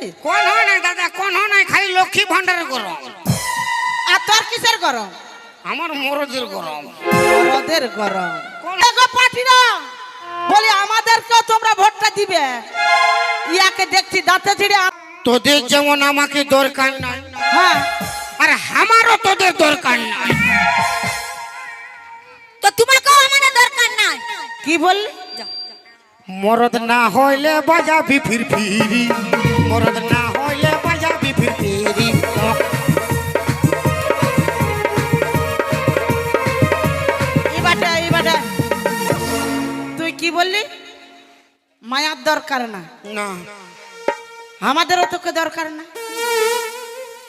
দেখেছিস? কোন হয় না দাদা, কোন হয় না, খালি লক্ষ্মী ভান্ডারের গরম। আর তোর কিসের গরম? আমার মরদের গরম। মরদের গরম। দেখো পাঠিরা বলি আমাদেরকেও তোমরা ভোটটা দিবে। ইয়াকে দেখছি দাঁতে ছিড়ে। তোদের যেমন আমাকে দরকার নাই, হ্যাঁ, আর আমারও তোদের দরকার নাই। তো তোমাকেও আমাদের দরকার নাই। কি বললি? মরদ না হইলে বাজাবি ফিরফিরি, মরদ না হইলে বাজাবি ফিরফিরি। এবারে তুই কি বললি? মায়ার দরকার না? না, আমাদেরও তোকে দরকার না।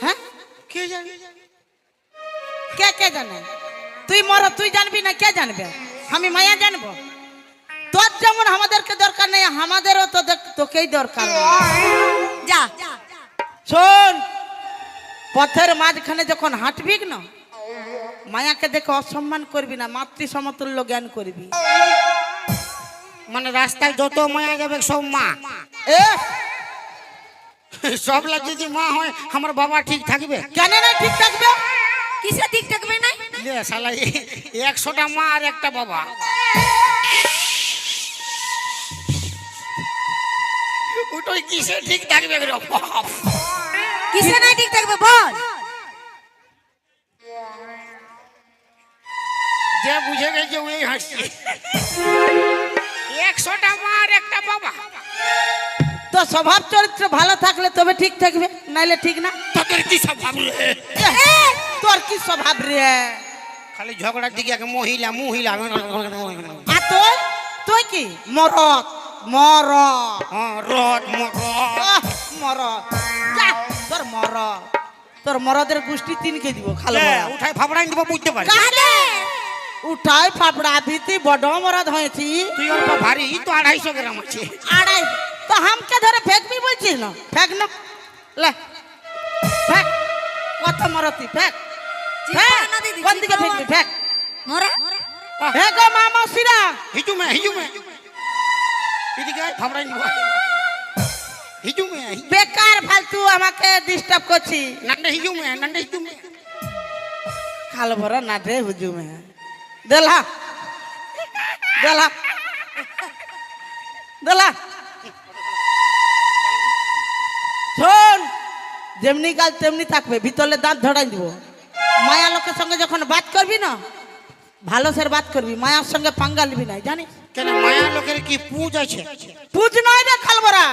হ্যাঁ, কে জানে? কে জানে? তুই মর, তুই জানবি না, কে জানবে? আমি মায়া জানবো? তোর যেমন আমাদেরকে দরকার নেই, আমাদেরও তো তোকেই দরকার নেই। যা শোন, পথের মাঝখানে যখন হাঁটবি না, মায়াকে দেখে অসম্মান করবি না, মাতৃ সমতুল্য জ্ঞান করবি। মানে রাস্তায় যত মায়া যাবে সব মা। এ সবলা যদি মা হয়, আমার বাবা ঠিক থাকবে? কেন না ঠিক থাকবে? কিসে ঠিক থাকবে না? লে শালা, 100টা মা আর একটা বাবা। ওটাই কিসে ঠিক থাকবে রে বাপ? কিসে না ঠিক থাকবে বল? যে বুঝে গেছে ওই হাসছে। 100টা মা আর একটা বাবা। তো স্বভাব চরিত্র ভালো থাকলে তবে ঠিক থাকবে, নাইলে ঠিক না। তোদের কি স্বভাব রে? তোর কি স্বভাব রে? খালি ঝগড়ার দিকে এক মহিলা মহিলা। আর তুই কি মরদ? মরদ, হ্যাঁ, রড মরদ। মরদ। যা, তোর মরদের গোষ্ঠী তিনকে দিব খালো। উঠাই ফাবড়াই দিব, বুঝতে পারি। উঠাই ফাপড়া দিতে বড় মরদ হয়েছি। তুই অল্প ভারী, তো 250 গ্রাম আছে। আড়াই তো হামকে ধরে ফেকবি বলছিস না? ফেক না, লে ফেক। কত মরতি ফেক, ফেক। কোন দিকে ফেকবি? ফেক। মোরা হে গো মা মৌসিরা, হিজুমে এদিকে আয়, ফাবড়াই দিব। হিজুমে বেকার ফালতু আমাকে ডিস্টার্ব করছি। নান্ডে হিজুমে খালো ভরা না রে হুজুমে। দেলা দেলা দেলা। শোন, যেমনি কাল তেমনি থাকবে, ভিতরে দাঁত ধরাই দিব। মায়া লোকের সঙ্গে যখন বাত করবি না, ভালো সের বাত করবি, মায়ার সঙ্গে পাঙ্গা নিবি না, জানিস? কেন মায়া লোকের কি পুজ আছে? পুজ নয় রে খালবরা,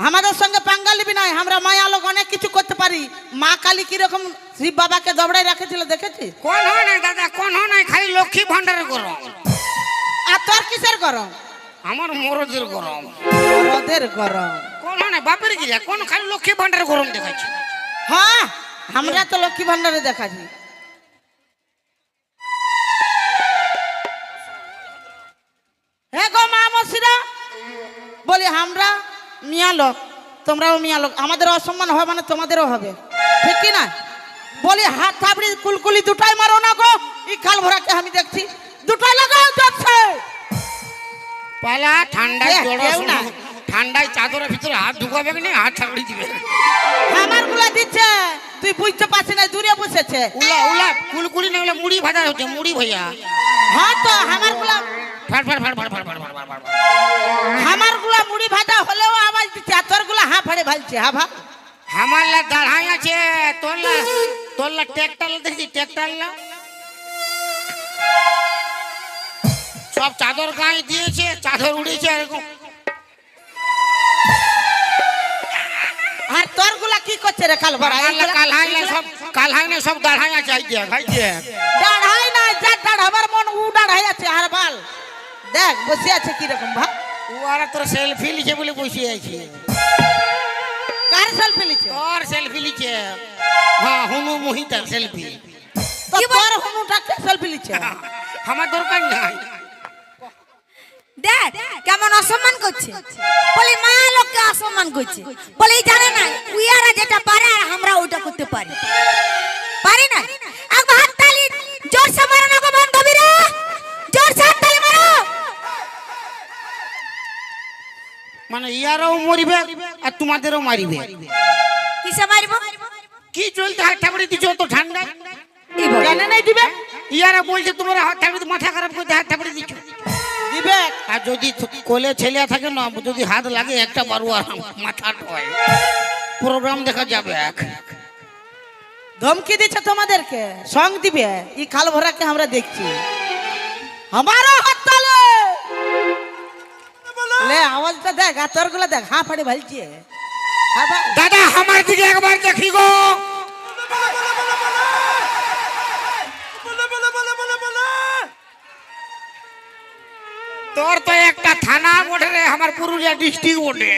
আমাদের সঙ্গে পাঙ্গা নিবি নাই। আমরা মায়া লোক অনেক কিছু করতে পারি। মা কালী কিরকম শিব বাবাকে দবড়াই রাখেছিল দেখেছিস? কোন হয় না দাদা, কোন হয় না, খালি লক্ষ্মী ভান্ডারের গরম। আর তোর কিসের গরম? আমার মরদের গরম। মরদের গরম। কোন হয় না, বাপের গিলা কোন খালি লক্ষ্মী ভান্ডারের গরম দেখাচ্ছে। হ্যাঁ, আমরা তো লক্ষ্মী ভান্ডারে দেখাছি। হে গো মা মসিরা, বলি আমরা মিয়া লোক, তোমরাও মিয়া লোক, আমাদের অসম্মান হয় মানে তোমাদেরও হবে, ঠিক কি না? বলি হাত থাবড়ি কুলকুলি দুটাই মারো না গো। এই খাল ভরাকে আমি দেখছি দুটাই লাগাও যাচ্ছে। পালা ঠান্ডায় কেউ না। ঠান্ডায় চাদরের ভিতরে হাত ঢুকাবে না, হাত ছাগড়ি দিবে। আমার গুলা দিচ্ছে, তুই বুঝতে পারছিস না, দূরে বসেছে। উলা কুলকুলি না হলে মুড়ি ভাজা হচ্ছে, মুড়ি ভাইয়া। হ্যাঁ তো আমার গুলা মুড়ি ভাজা হলেও আওয়াজ দিচ্ছে, আর তোর গুলা হা ফাড়ে ভালছে। হা ভা হামারলা দাঁড়াই আছে, তোরলা ট্র্যাক্টর দেখছি, ট্র্যাক্টর সব চাদর গায়ে দিয়েছে, চাদর উড়েছে এরকম। আর তোর গুলা কি করছে রে কাল ভরা? কাল হাই না সব দাঁড়াই আছে। দাঁড়াই না, যা দাঁড়াবার মন উ দাঁড়াই আছে। আর বাল দেখ বসে আছে কিরকম ভাব। ও আর তোর সেলফি লিখে বলে বসে আছে। কার সেলফি লিছে? তোর সেলফি লিখে। হ্যাঁ, হুনু মোহিতার সেলফি। তো তোর হুনুটা কে সেলফি লিছে? আমার দরকার নাই। দেখ কেমন অসম্মান করছে। বলি মায়া লোককে অসম্মান করছে। বলি জানে না উইয়ারা যেটা পারে আর আমরা ওটা করতে পারি, পারি না? একবার হাততালি জোরসে মারো না গো বান্ধবীরা, জোরসে হাততালি মারো। মানে ইয়ারাও মরিবে আর তোমাদেরও মারিবে। কিসে মারবো? কি চলতে হাত ঠাকুরি দিচ্ছ তো ঠান্ডা? এই বল। জানে নাই দিবে ইয়ারা বলছে তোমরা হাত ঠাকুরি মাথা খারাপ করতে হাত ঠাকুরি দিচ্ছ। দিবে আর যদি কোলে ছেলে থাকে না, যদি হাত লাগে একটা বারু আর মাথা হয়, প্রোগ্রাম দেখা যাবে। ধমকি দিচ্ছে তোমাদেরকে, সং দিবে। ই খাল ভরাকে আমরা দেখছি। আমারও হাত তালে লে আওয়াজটা দেখ, আর তোর গুলো দেখ, হাঁ ফাড়ি ভালছে। দাদা আমার দিকে একবার দেখি গো। তোর তো একটা থানা বটে রে, আমার পুরুলিয়া ডিস্ট্রিক্ট বটে।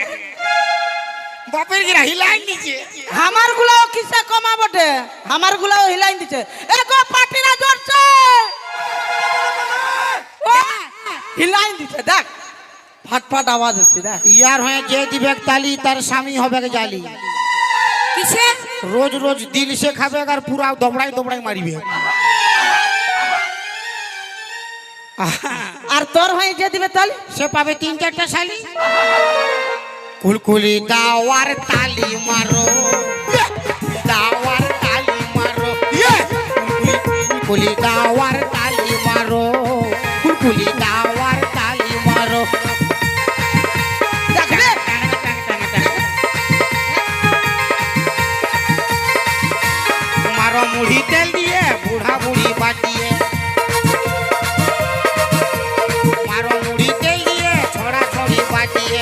বাপের গিরা হিলাই নিচে। আমার গুলাও কিসে কমা বটে, আমার গুলাও হিলাই দিচ্ছে। এগো পাটিরা জড়ছে, হিলাই দিচ্ছে দেখ, ফাটফাট আওয়াজ হচ্ছে দেখ। ইয়ার হয়ে যে দিবে তালি তার স্বামী হবে জালি। কিসে? রোজ রোজ দিল সে খাবে আর পুরা দবড়াই দবড়াই মারিবে। আর তোর হয়ে যে দিবে তাহলে সে পাবে 3-4টা শালি। কুলকুলি দাওয়ার তালি মারো, দাওয়ার তালি মারো, কুলকুলি দাওয়ার তালি মারো, কুলকুলি দাওয়ার তালি মারো। দেখবে মারো মুড়ি তেল দিয়ে, বুড়া বুড়ি বাটিয়ে মারো মুড়ি তেল দিয়ে, ছড়া ছড়ি বাটিয়ে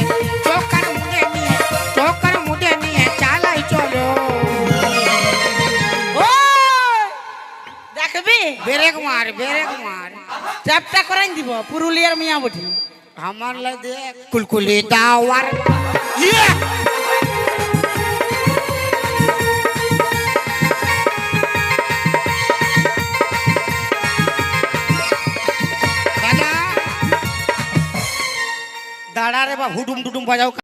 চোখার মুড়ে নিয়ে চালাই চলো। ও দেখবি ব্রেক মার, ব্রেক মার। চ্যাপটা করাই দিব পুরুলিয়ার মিয়া বটি। আমার লাই দেখ কুলকুলি দাওয়ার। ইয়ে দাদা দাঁড়া রে বা হুডুম টুডুম বাজাও।